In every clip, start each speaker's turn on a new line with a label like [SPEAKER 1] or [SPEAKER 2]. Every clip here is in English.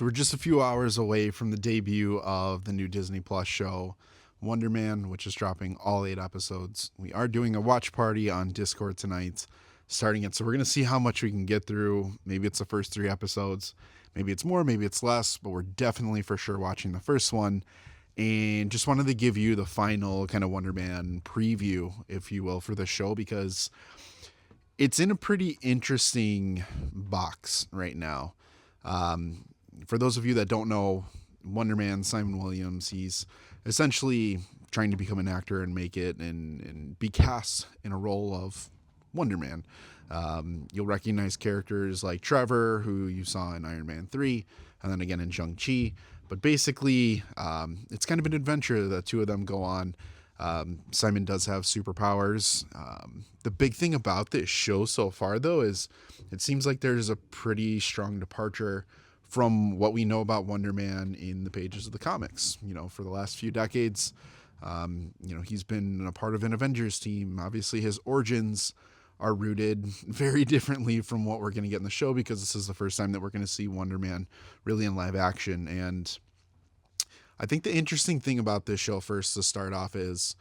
[SPEAKER 1] So we're just a few hours away from the debut of the new Disney Plus show, Wonder Man, which is dropping all 8 episodes. We are doing a watch party on Discord tonight, starting it. So we're going to see how much we can get through. Maybe it's the first 3 episodes. Maybe it's more, maybe it's less, but we're definitely for sure watching the first one. And just wanted to give you the final kind of Wonder Man preview, if you will, for the show because it's in a pretty interesting box right now. For those of you that don't know, Wonder Man, Simon Williams, he's essentially trying to become an actor and make it and be cast in a role of Wonder Man. You'll recognize characters like Trevor, who you saw in Iron Man 3, and then again in Shang-Chi. But basically, it's kind of an adventure that two of them go on. Simon does have superpowers. The big thing about this show so far, though, is it seems like there's a pretty strong departure from what we know about Wonder Man in the pages of the comics. You know, for the last few decades, he's been a part of an Avengers team. Obviously, his origins are rooted very differently from what we're going to get in the show because this is the first time that we're going to see Wonder Man really in live action. And I think the interesting thing about this show, first to start off, is,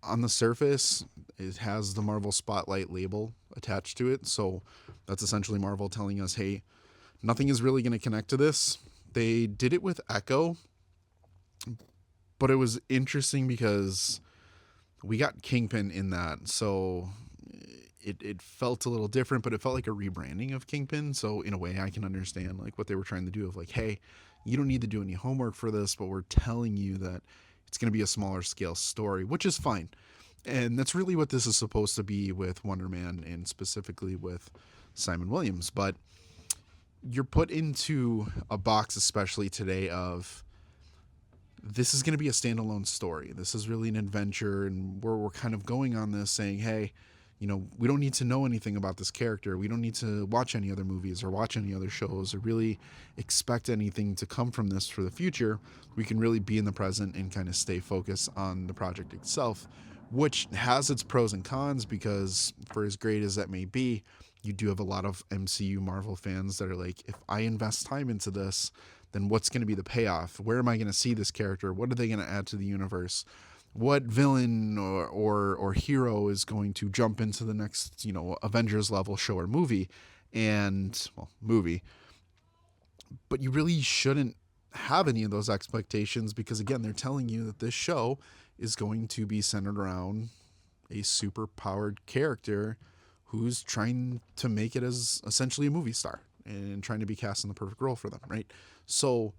[SPEAKER 1] on the surface, it has the Marvel Spotlight label attached to it. So that's essentially Marvel telling us, hey, nothing is really going to connect to this. They did it with Echo, but it was interesting because we got Kingpin in that. So it felt a little different, but it felt like a rebranding of Kingpin. So in a way, I can understand like what they were trying to do of like, hey, you don't need to do any homework for this, but we're telling you that it's going to be a smaller scale story, which is fine. And that's really what this is supposed to be with Wonder Man and specifically with Simon Williams. But you're put into a box, especially today, of this is going to be a standalone story. This is really an adventure, and we're kind of going on this saying, hey, we don't need to know anything about this character. We don't need to watch any other movies or watch any other shows or really expect anything to come from this for the future. We can really be in the present and kind of stay focused on the project itself, which has its pros and cons because for as great as that may be, you do have a lot of MCU Marvel fans that are like, if I invest time into this, then what's going to be the payoff? Where am I going to see this character? What are they going to add to the universe? What villain or hero is going to jump into the next, Avengers level show or movie movie. But you really shouldn't have any of those expectations because again, they're telling you that this show is going to be centered around a super powered character who's trying to make it as essentially a movie star and trying to be cast in the perfect role for them, right? So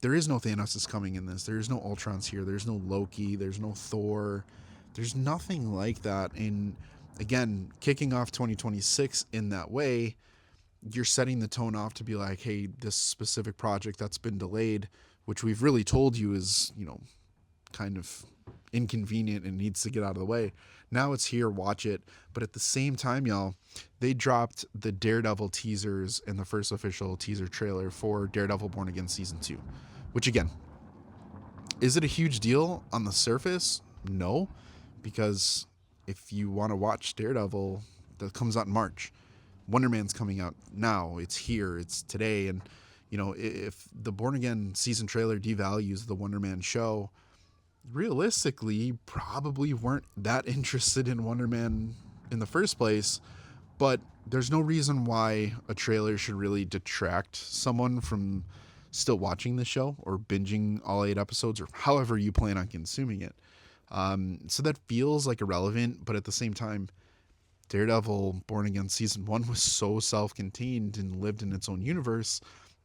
[SPEAKER 1] there is no Thanos is coming in this. There's no Ultrons here. There's no Loki. There's no Thor. There's nothing like that. And again, kicking off 2026 in that way, you're setting the tone off to be like, hey, this specific project that's been delayed, which we've really told you is, kind of inconvenient and needs to get out of the way. Now it's here, watch it. But at the same time, y'all, they dropped the Daredevil teasers in the first official teaser trailer for Daredevil Born Again Season 2. Which again, is it a huge deal on the surface? No, because if you want to watch Daredevil, that comes out in March. Wonder Man's coming out now. It's here. It's today. And, if the Born Again season trailer devalues the Wonder Man show, realistically, probably weren't that interested in Wonder Man in the first place. But there's no reason why a trailer should really detract someone from still watching the show or binging all 8 episodes or however you plan on consuming it. So that feels like irrelevant, but at the same time, Daredevil Born Again Season 1 was so self-contained and lived in its own universe,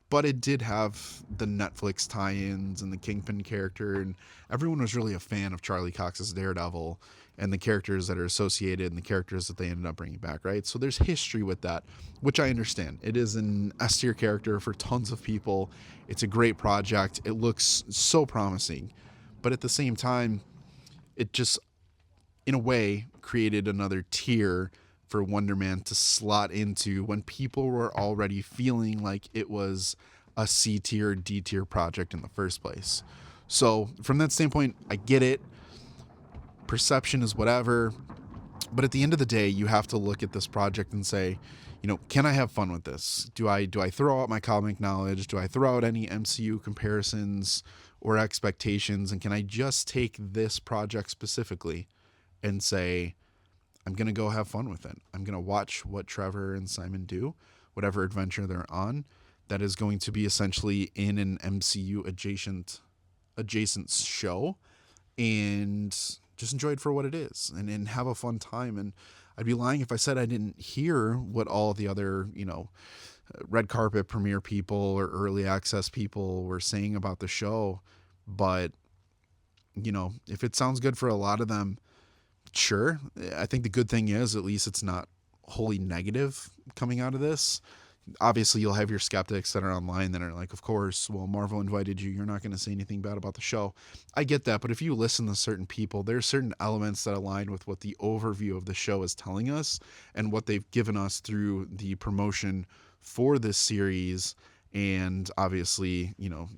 [SPEAKER 1] but it did have the Netflix tie-ins and the Kingpin character, and everyone was really a fan of Charlie Cox's Daredevil and the characters that are associated and the characters that they ended up bringing back, right? So there's history with that, which I understand. It is an S-tier character for tons of people. It's a great project. It looks so promising. But at the same time, it just, in a way, created another tier for Wonder Man to slot into when people were already feeling like it was a C tier, D tier project in the first place. So from that standpoint, I get it. Perception is whatever. But at the end of the day, you have to look at this project and say, can I have fun with this? Do I throw out my comic knowledge? Do I throw out any MCU comparisons or expectations? And can I just take this project specifically and say, I'm going to go have fun with it. I'm going to watch what Trevor and Simon do, whatever adventure they're on. That is going to be essentially in an MCU adjacent show, and just enjoy it for what it is, and have a fun time. And I'd be lying if I said I didn't hear what all the other, red carpet premiere people or early access people were saying about the show. But, if it sounds good for a lot of them, sure. I think the good thing is at least it's not wholly negative coming out of this. Obviously, you'll have your skeptics that are online that are like, of course, well, Marvel invited you. You're not going to say anything bad about the show. I get that. But if you listen to certain people, there's certain elements that align with what the overview of the show is telling us and what they've given us through the promotion for this series. And obviously,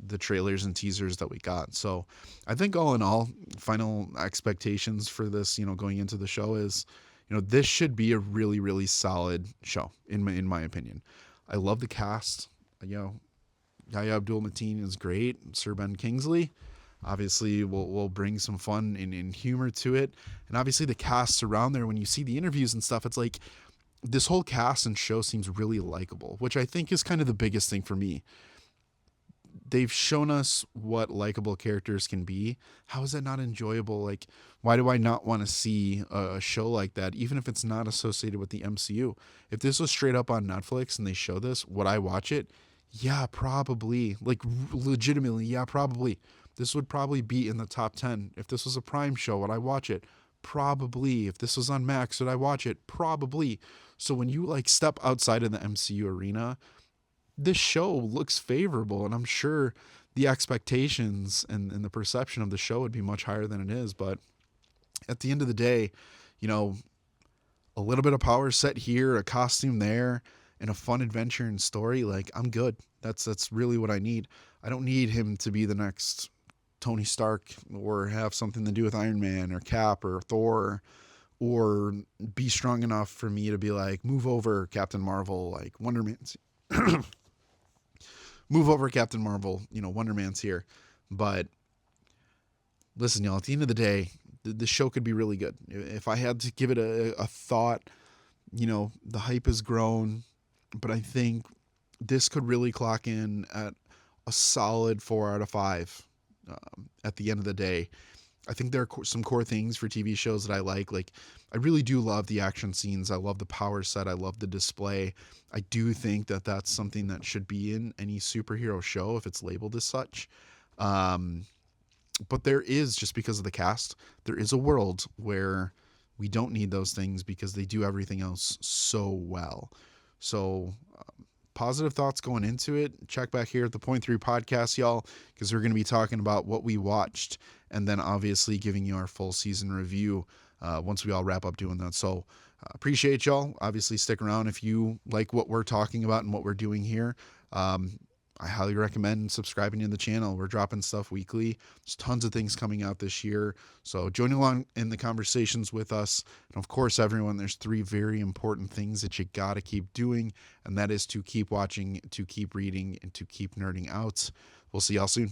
[SPEAKER 1] the trailers and teasers that we got. So I think all in all, final expectations for this, going into the show is, this should be a really, really solid show in my opinion. I love the cast. Yahya Abdul-Mateen is great. Sir Ben Kingsley, obviously, will bring some fun and humor to it. And obviously, the casts around there, when you see the interviews and stuff, it's like this whole cast and show seems really likable, which I think is kind of the biggest thing for me. They've shown us what likable characters can be. How is that not enjoyable? Like, why do I not want to see a show like that, even if it's not associated with the MCU? If this was straight up on Netflix and they show this, would I watch it? Yeah, probably. Like, legitimately, yeah, probably. This would probably be in the top 10. If this was a Prime show, would I watch it? Probably. If this was on Max, would I watch it? Probably. So when you step outside of the MCU arena, this show looks favorable, and I'm sure the expectations and the perception of the show would be much higher than it is. But at the end of the day, a little bit of power set here, a costume there, and a fun adventure and story, I'm good. That's really what I need. I don't need him to be the next Tony Stark or have something to do with Iron Man or Cap or Thor, or be strong enough for me to be like, move over Captain Marvel, like Wonder Man's move over Captain Marvel, Wonder Man's here. But listen, y'all, at the end of the day, the show could be really good. If I had to give it a thought, the hype has grown, but I think this could really clock in at a solid 4 out of 5 at the end of the day. I think there are some core things for TV shows that I like. I really do love the action scenes. I love the power set. I love the display. I do think that that's something that should be in any superhero show if it's labeled as such. But there is, just because of the cast, there is a world where we don't need those things because they do everything else so well. So positive thoughts going into it. Check back here at the Point 3 podcast, y'all, because we're going to be talking about what we watched and then obviously giving you our full season review once we all wrap up doing that. So appreciate y'all. Obviously, stick around if you like what we're talking about and what we're doing here. I highly recommend subscribing to the channel. We're dropping stuff weekly. There's tons of things coming out this year. So join along in the conversations with us. And of course, everyone, there's 3 very important things that you got to keep doing. And that is to keep watching, to keep reading, and to keep nerding out. We'll see y'all soon.